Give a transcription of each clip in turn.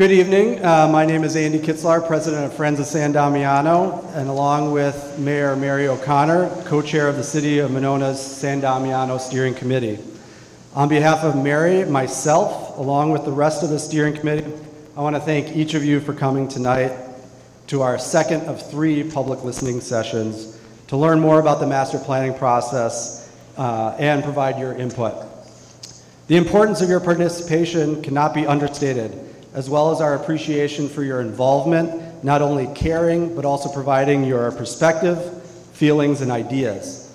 Good evening. My name is Andy Kitzlar, President of Friends of San Damiano, and along with Mayor Mary O'Connor, co-chair of the City of Monona's San Damiano Steering Committee. On behalf of Mary, myself, along with the rest of the steering committee, I want to thank each of you for coming tonight to our second of 3 public listening sessions to learn more about the master planning process and provide your input. The importance of your participation cannot be understated, as well as our appreciation for your involvement, not only caring, but also providing your perspective, feelings, and ideas.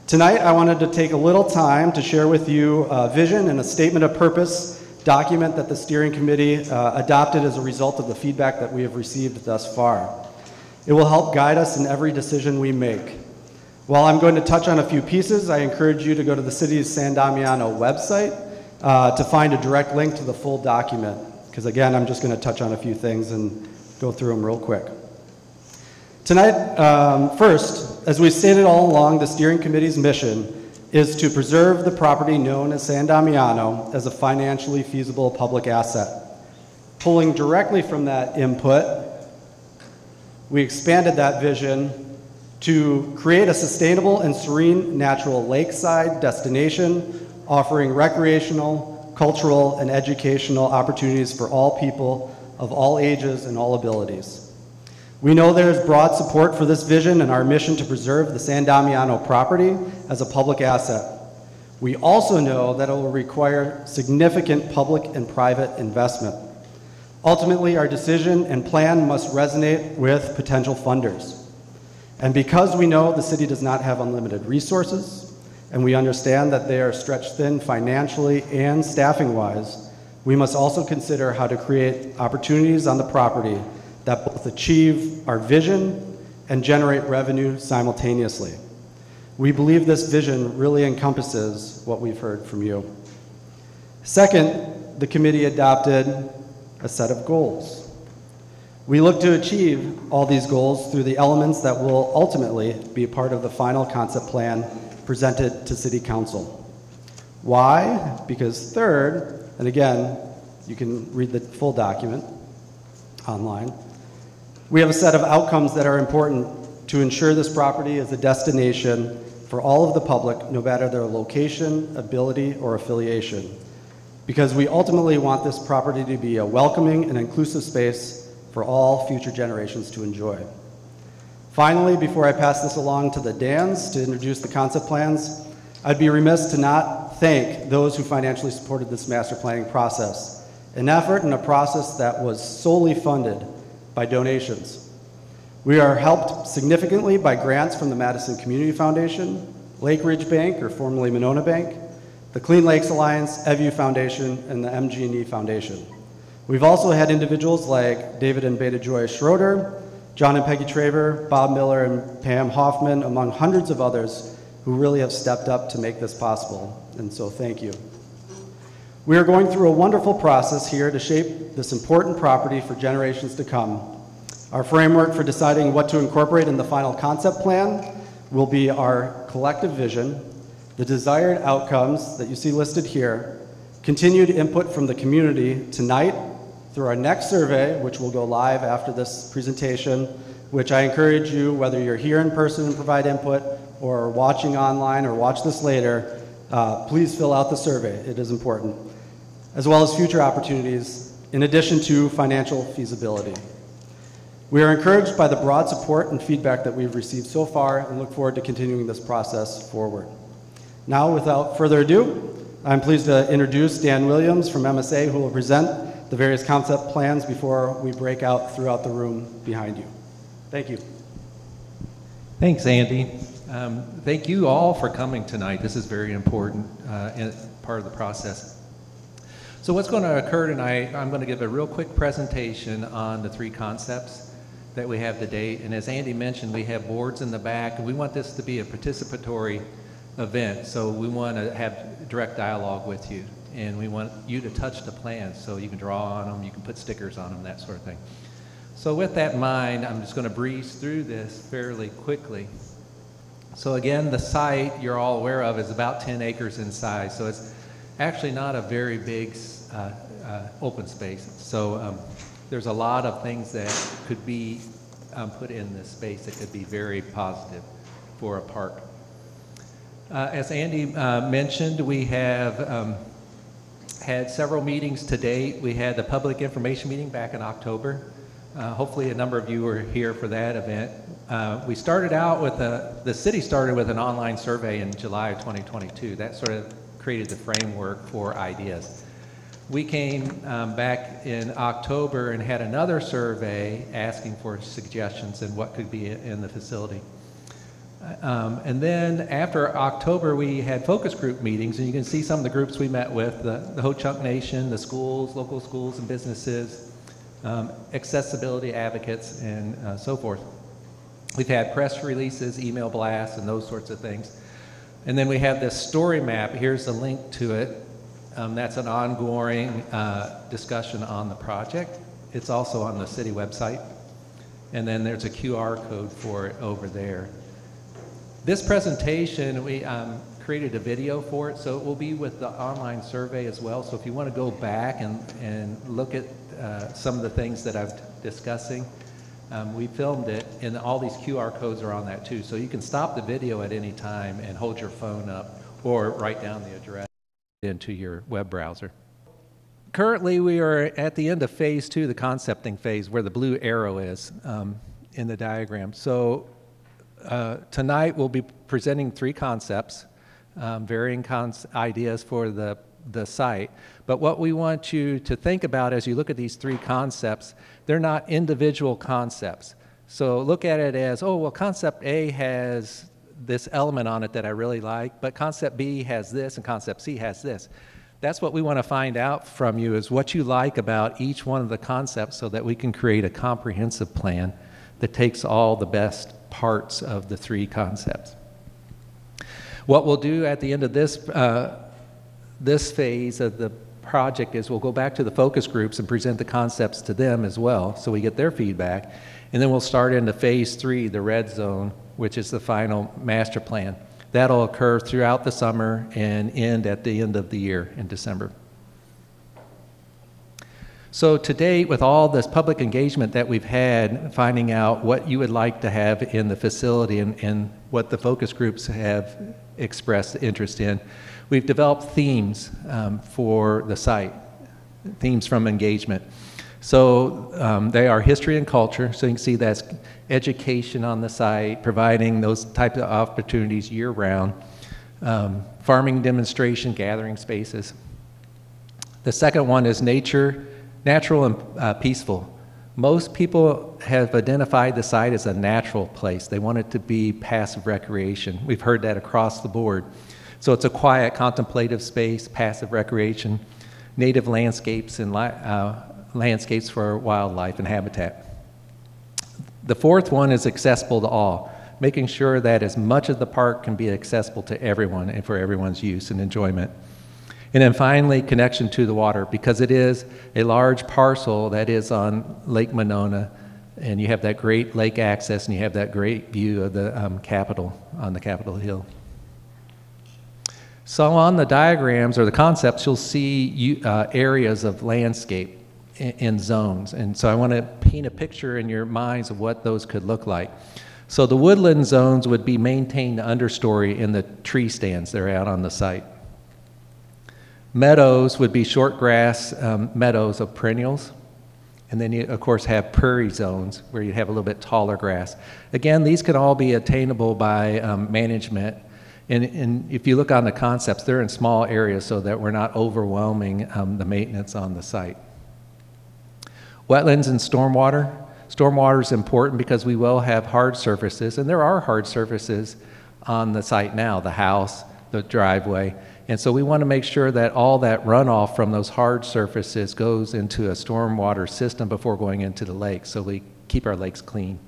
Tonight, I wanted to take a little time to share with you a vision and a statement of purpose document that the steering committee adopted as a result of the feedback that we have received thus far. It will help guide us in every decision we make. While I'm going to touch on a few pieces, I encourage you to go to the city's San Damiano website to find a direct link to the full document. Because again, I'm just going to touch on a few things and go through them real quick. Tonight, first, as we stated all along, the steering committee's mission is to preserve the property known as San Damiano as a financially feasible public asset. Pulling directly from that input, we expanded that vision to create a sustainable and serene natural lakeside destination offering recreational, cultural, and educational opportunities for all people of all ages and all abilities. We know there is broad support for this vision and our mission to preserve the San Damiano property as a public asset. We also know that it will require significant public and private investment. Ultimately, our decision and plan must resonate with potential funders. And because we know the city does not have unlimited resources, and we understand that they are stretched thin financially and staffing-wise, we must also consider how to create opportunities on the property that both achieve our vision and generate revenue simultaneously. We believe this vision really encompasses what we've heard from you. Second, the committee adopted a set of goals. We look to achieve all these goals through the elements that will ultimately be a part of the final concept plan presented to City Council. Why? Because third, and again, you can read the full document online, we have a set of outcomes that are important to ensure this property is a destination for all of the public, no matter their location, ability, or affiliation. Because we ultimately want this property to be a welcoming and inclusive space for all future generations to enjoy. Finally, before I pass this along to the Dans to introduce the concept plans, I'd be remiss to not thank those who financially supported this master planning process, an effort and a process that was solely funded by donations. We are helped significantly by grants from the Madison Community Foundation, Lake Ridge Bank, or formerly Monona Bank, the Clean Lakes Alliance, EVU Foundation, and the MG&E Foundation. We've also had individuals like David and Beta Joy Schroeder, John and Peggy Traver, Bob Miller and Pam Hoffman, among hundreds of others who really have stepped up to make this possible, and so thank you. We are going through a wonderful process here to shape this important property for generations to come. Our framework for deciding what to incorporate in the final concept plan will be our collective vision, the desired outcomes that you see listed here, continued input from the community tonight through our next survey, which will go live after this presentation, which I encourage you, whether you're here in person and provide input or watching online or watch this later, please fill out the survey. It is important. As well as future opportunities, in addition to financial feasibility. We are encouraged by the broad support and feedback that we've received so far and look forward to continuing this process forward. Now, without further ado, I'm pleased to introduce Dan Williams from MSA, who will present the various concept plans before we break out throughout the room behind you. Thank you. Thanks, Andy. Thank you all for coming tonight. This is very important part of the process. So what's going to occur tonight, I'm going to give a real quick presentation on the 3 concepts that we have to date. And as Andy mentioned, we have boards in the back, and we want this to be a participatory event. So we want to have direct dialogue with you. And we want you to touch the plans so you can draw on them, you can put stickers on them, that sort of thing. So with that in mind, I'm just going to breeze through this fairly quickly. So again, the site you're all aware of is about 10 acres in size. So it's actually not a very big open space. So there's a lot of things that could be put in this space that could be very positive for a park. As Andy mentioned, we have had several meetings to date. We had the public information meeting back in October. Hopefully a number of you were here for that event. We started out with the city started with an online survey in July of 2022. That sort of created the framework for ideas. We came back in October and had another survey asking for suggestions and what could be in the facility. And then after October, we had focus group meetings, and you can see some of the groups we met with, the Ho-Chunk Nation, the schools, local schools and businesses, accessibility advocates, and so forth. We've had press releases, email blasts, and those sorts of things. And then we have this story map. Here's a link to it. That's an ongoing discussion on the project. It's also on the city website. And then there's a QR code for it over there. This presentation, we created a video for it, so it will be with the online survey as well. So if you want to go back and look at some of the things that I'm discussing, we filmed it, and all these QR codes are on that too. So you can stop the video at any time and hold your phone up or write down the address into your web browser. Currently, we are at the end of phase 2, the concepting phase, where the blue arrow is in the diagram. So tonight we'll be presenting 3 concepts, varying ideas for the site. But what we want you to think about as you look at these 3 concepts, they're not individual concepts. So look at it as, oh, well, concept A has this element on it that I really like, but concept B has this and concept C has this. That's what we want to find out from you, is what you like about each one of the concepts, so that we can create a comprehensive plan that takes all the best parts of the 3 concepts. What we'll do at the end of this phase of the project is we'll go back to the focus groups and present the concepts to them as well, so we get their feedback. And then we'll start into phase 3, the red zone, which is the final master plan. That'll occur throughout the summer and end at the end of the year in December. So to date, with all this public engagement that we've had, finding out what you would like to have in the facility and what the focus groups have expressed interest in, we've developed themes for the site, themes from engagement. So they are history and culture, so you can see that's education on the site, providing those types of opportunities year-round, farming demonstration, gathering spaces. The second one is natural and peaceful. Most people have identified the site as a natural place. They want it to be passive recreation. We've heard that across the board. So it's a quiet, contemplative space, passive recreation, native landscapes, and landscapes for wildlife and habitat. The fourth one is accessible to all, making sure that as much of the park can be accessible to everyone and for everyone's use and enjoyment. And then finally, connection to the water, because it is a large parcel that is on Lake Monona, and you have that great lake access, and you have that great view of the Capitol on the Capitol Hill. So on the diagrams or the concepts, you'll see areas of landscape in zones. And so I want to paint a picture in your minds of what those could look like. So the woodland zones would be maintained understory in the tree stands that are out on the site. Meadows would be short grass meadows of perennials. And then you, of course, have prairie zones where you have a little bit taller grass. Again, these can all be attainable by management. And if you look on the concepts, they're in small areas so that we're not overwhelming the maintenance on the site. Wetlands and stormwater. Stormwater is important because we will have hard surfaces, and there are hard surfaces on the site now, the house, the driveway. And so we want to make sure that all that runoff from those hard surfaces goes into a stormwater system before going into the lake, so we keep our lakes clean.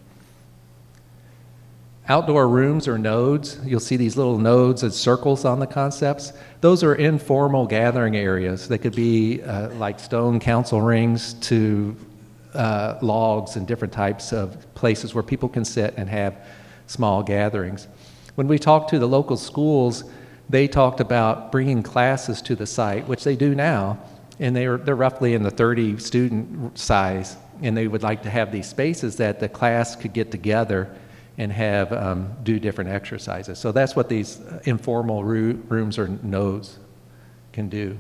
Outdoor rooms or nodes, you'll see these little nodes and circles on the concepts. Those are informal gathering areas. They could be like stone council rings to logs and different types of places where people can sit and have small gatherings. When we talked to the local schools, they talked about bringing classes to the site, which they do now, and they're roughly in the 30 student size, and they would like to have these spaces that the class could get together and have do different exercises. So that's what these informal rooms or nodes can do.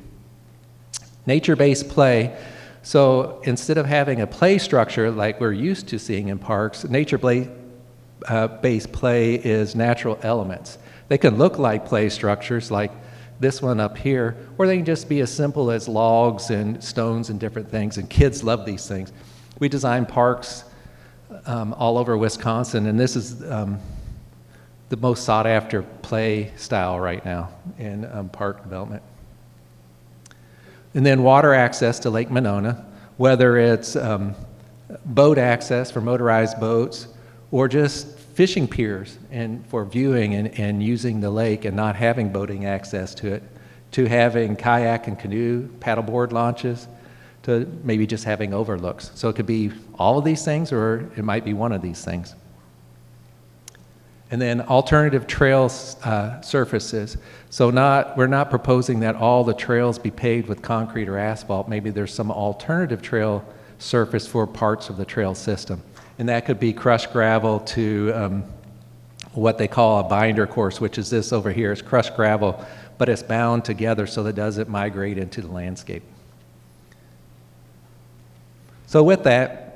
Nature-based play. So instead of having a play structure like we're used to seeing in parks, nature-based play is natural elements. They can look like play structures like this one up here, or they can just be as simple as logs and stones and different things, and kids love these things. We design parks all over Wisconsin, and this is the most sought after play style right now in park development. And then water access to Lake Monona, whether it's boat access for motorized boats or just fishing piers and for viewing and using the lake and not having boating access to it, to having kayak and canoe paddleboard launches, to maybe just having overlooks. So it could be all of these things, or it might be one of these things. And then alternative trail surfaces. So we're not proposing that all the trails be paved with concrete or asphalt. Maybe there's some alternative trail surface for parts of the trail system. And that could be crushed gravel to what they call a binder course, which is this over here. It's crushed gravel, but it's bound together so that it doesn't migrate into the landscape. So with that,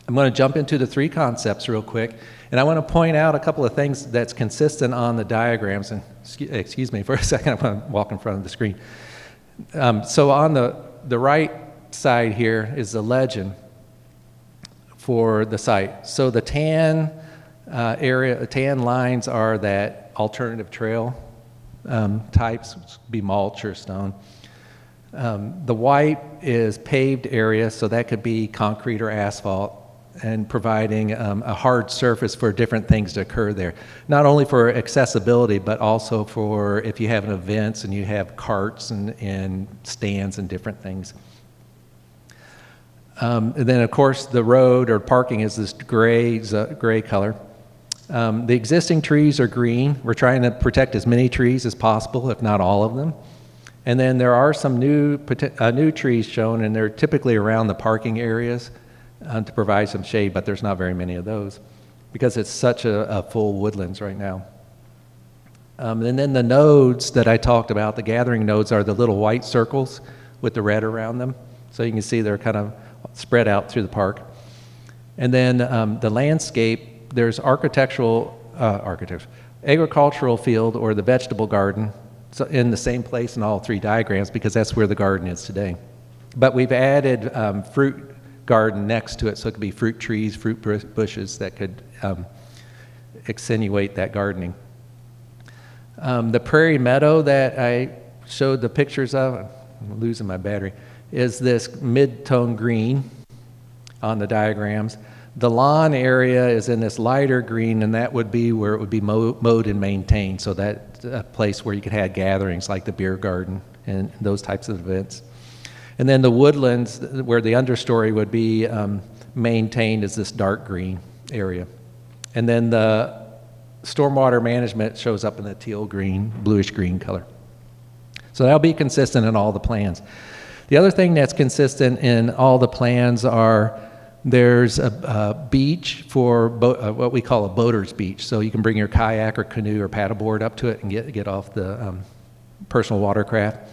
I'm going to jump into the three concepts real quick. And I want to point out a couple of things that's consistent on the diagrams. And excuse me for a second, I'm going to walk in front of the screen. So on the right side here is the legend for the site. So the tan tan lines are that alternative trail types, be mulch or stone. The white is paved area, so that could be concrete or asphalt, and providing a hard surface for different things to occur there. Not only for accessibility, but also for if you have an events and you have carts and stands and different things. And then, of course, the road or parking is this gray color. The existing trees are green. We're trying to protect as many trees as possible, if not all of them. And then there are some new trees shown, and they're typically around the parking areas to provide some shade, but there's not very many of those because it's such a full woodlands right now. And then the nodes that I talked about, the gathering nodes, are the little white circles with the red around them. So you can see they're kind of spread out through the park. And then the landscape, there's agricultural field or the vegetable garden, so in the same place in all three diagrams because that's where the garden is today. But we've added fruit garden next to it, so it could be fruit trees, fruit bushes that could accentuate that gardening. The prairie meadow that I showed the pictures of, I'm losing my battery, is this mid-tone green on the diagrams. The lawn area is in this lighter green, and that would be where it would be mowed and maintained, so that's a place where you could have gatherings like the beer garden and those types of events. And then the woodlands, where the understory would be maintained, is this dark green area. And then the stormwater management shows up in the teal green, bluish green color. So that'll be consistent in all the plans. The other thing that's consistent in all the plans are there's a beach for what we call a boater's beach. So you can bring your kayak or canoe or paddleboard up to it and get off the personal watercraft.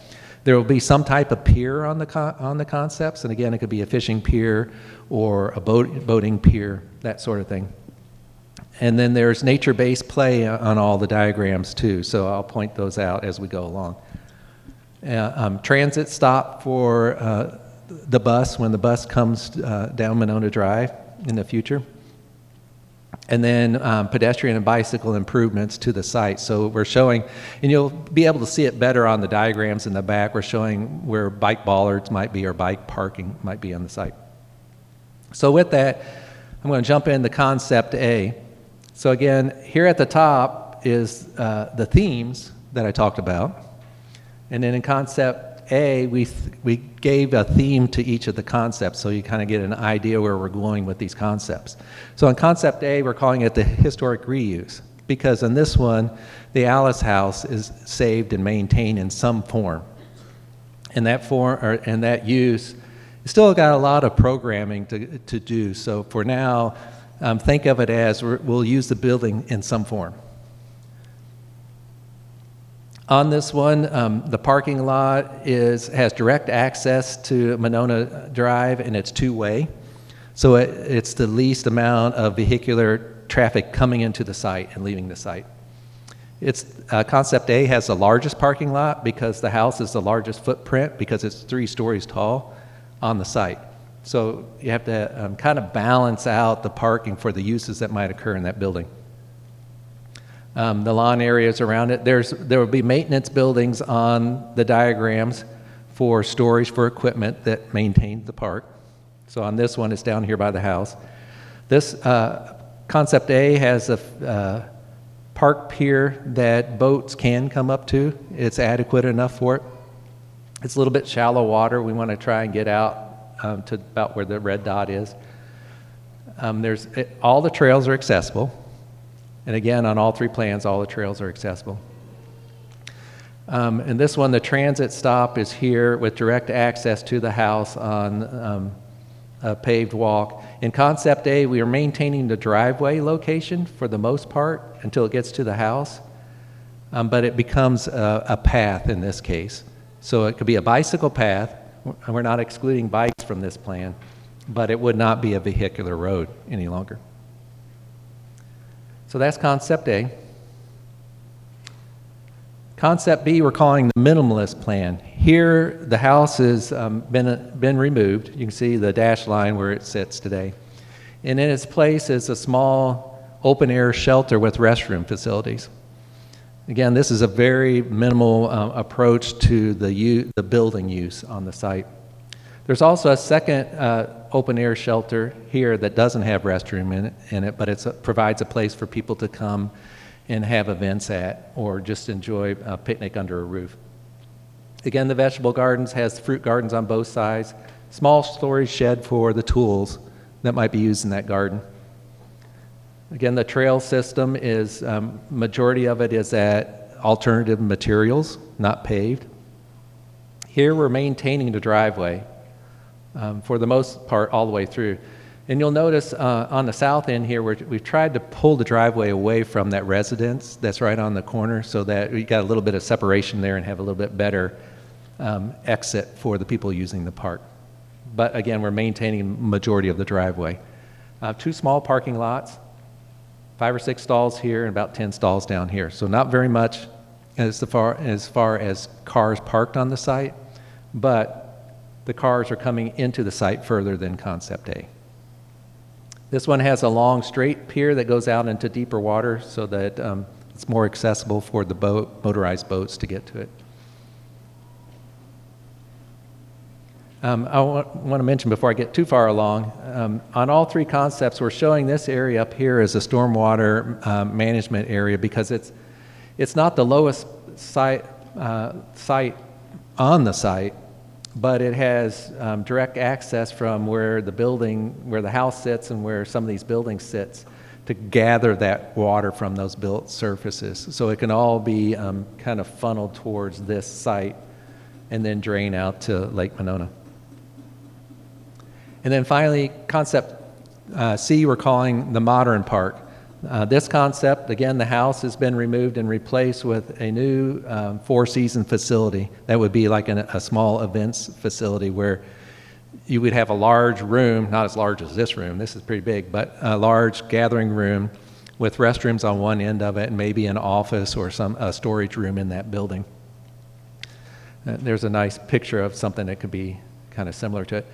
There will be some type of pier on the concepts, and again, it could be a fishing pier or a boating pier, that sort of thing. And then there's nature-based play on all the diagrams too, so I'll point those out as we go along. Transit stop for the bus when the bus comes down Monona Drive in the future. And then pedestrian and bicycle improvements to the site. So we're showing, and you'll be able to see it better on the diagrams in the back, we're showing where bike bollards might be or bike parking might be on the site. So with that, I'm going to jump into concept A. So again, here at the top is the themes that I talked about. And then in concept A, we gave a theme to each of the concepts, so you kind of get an idea where we're going with these concepts. So in concept A, we're calling it the historic reuse, because in this one, the Alice House is saved and maintained in some form. and that form and that use still got a lot of programming to do. So for now, think of it as we'll use the building in some form. On this one, the parking lot has direct access to Monona Drive, and it's two-way. So it's the least amount of vehicular traffic coming into the site and leaving the site. Concept A has the largest parking lot because the house is the largest footprint because it's 3 stories tall on the site. So you have to kind of balance out the parking for the uses that might occur in that building. The lawn areas around it, there will be maintenance buildings on the diagrams for storage for equipment that maintains the park. So on this one, it's down here by the house. This Concept A has a park pier that boats can come up to. It's adequate enough for it. It's a little bit shallow water. We want to try and get out to about where the red dot is. All the trails are accessible. And again, on all 3 plans, all the trails are accessible. And this one, the transit stop is here with direct access to the house on a paved walk. In Concept A, we are maintaining the driveway location for the most part until it gets to the house, but it becomes a path in this case. So it could be a bicycle path, and we're not excluding bikes from this plan, but it would not be a vehicular road any longer. So that's Concept A. Concept B, we're calling the Minimalist Plan. Here, the house has been removed. You can see the dashed line where it sits today. And in its place is a small open-air shelter with restroom facilities. Again, this is a very minimal approach to the building use on the site. There's also a second open-air shelter here that doesn't have restroom in it, but it provides a place for people to come and have events at or just enjoy a picnic under a roof. Again, the vegetable gardens has fruit gardens on both sides, small storage shed for the tools that might be used in that garden. Again, the trail system is, majority of it is at alternative materials, not paved. Here we're maintaining the driveway for the most part all the way through. And you'll notice on the south end here, we've tried to pull the driveway away from that residence that's right on the corner so that we got a little bit of separation there and have a little bit better exit for the people using the park. But again, we're maintaining majority of the driveway. 2 small parking lots, 5 or 6 stalls here and about 10 stalls down here. So not very much as far as cars parked on the site, but the cars are coming into the site further than Concept A. This one has a long straight pier that goes out into deeper water so that it's more accessible for the motorized boats to get to it. I want to mention before I get too far along, on all 3 concepts, we're showing this area up here as a stormwater management area because it's not the lowest site on the site, but it has direct access from where the house sits and where some of these buildings sits to gather that water from those built surfaces. So it can all be kind of funneled towards this site and then drain out to Lake Monona. And then finally, Concept C, we're calling the Modern Park. This concept, again, the house has been removed and replaced with a new 4-season facility. That would be like a small events facility where you would have a large room, not as large as this room, this is pretty big, but a large gathering room with restrooms on one end of it and maybe an office or a storage room in that building. There's a nice picture of something that could be kind of similar to it.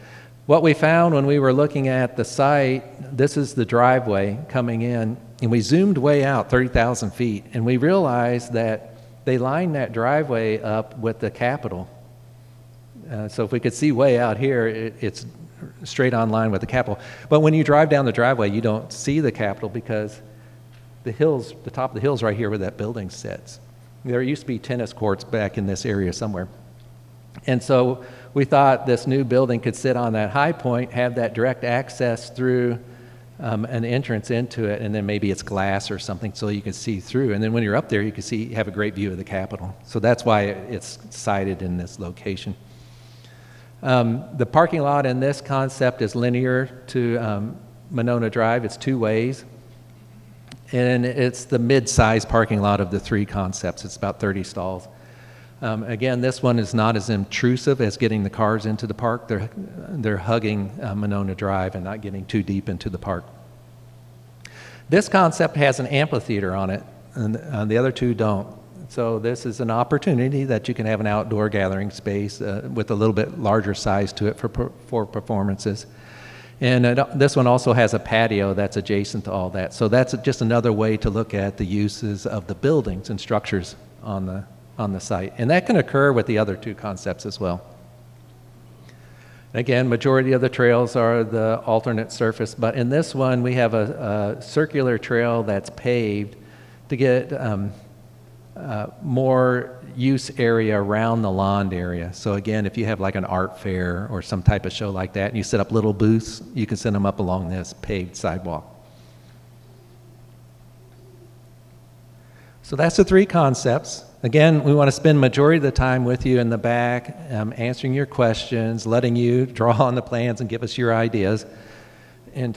What we found when we were looking at the site, this is the driveway coming in, and we zoomed way out 30,000 feet, and we realized that they lined that driveway up with the Capitol. So if we could see way out here, it's straight on line with the Capitol. But when you drive down the driveway, you don't see the Capitol because the top of the hill's right here where that building sits. There used to be tennis courts back in this area somewhere. And so we thought this new building could sit on that high point, have that direct access through an entrance into it, and then maybe it's glass or something so you can see through. And then when you're up there, you can have a great view of the Capitol. So that's why it's sited in this location. The parking lot in this concept is linear to Monona Drive. It's two ways. And it's the mid-size parking lot of the three concepts. It's about 30 stalls. Again, this one is not as intrusive as getting the cars into the park. They're hugging Monona Drive and not getting too deep into the park. This concept has an amphitheater on it, and the other two don't. So this is an opportunity that you can have an outdoor gathering space with a little bit larger size to it for performances. And this one also has a patio that's adjacent to all that. So that's just another way to look at the uses of the buildings and structures on the site. And that can occur with the other two concepts as well. Again, majority of the trails are the alternate surface, but in this one we have a circular trail that's paved to get more use area around the lawn area. So again, if you have like an art fair or some type of show like that and you set up little booths, you can set them up along this paved sidewalk. So that's the three concepts. Again, we want to spend majority of the time with you in the back, answering your questions, letting you draw on the plans and give us your ideas and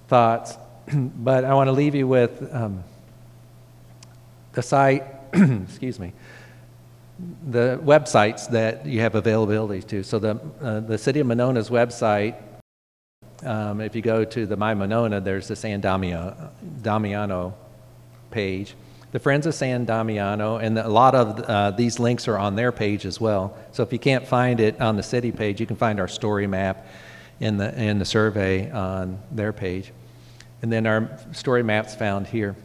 thoughts. But I want to leave you with the site, excuse me, the websites that you have availability to. So the City of Monona's website, if you go to the My Monona, there's the San Damiano page. The Friends of San Damiano, and a lot of these links are on their page as well. So if you can't find it on the city page, you can find our story map in the survey on their page. And then our story map's found here.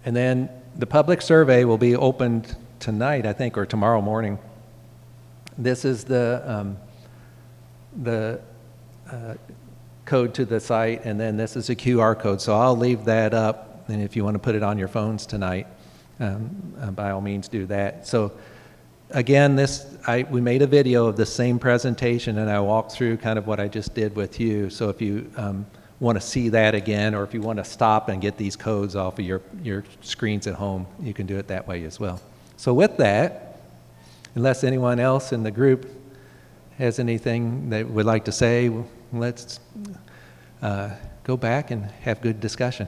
And then the public survey will be opened tonight, I think, or tomorrow morning. This is the code to the site, and then this is a QR code. So I'll leave that up, and if you want to put it on your phones tonight, by all means do that. So again, we made a video of the same presentation, and I walked through kind of what I just did with you. So if you want to see that again, or if you want to stop and get these codes off of your screens at home, you can do it that way as well. So with that, unless anyone else in the group has anything they would like to say, let's go back and have good discussion.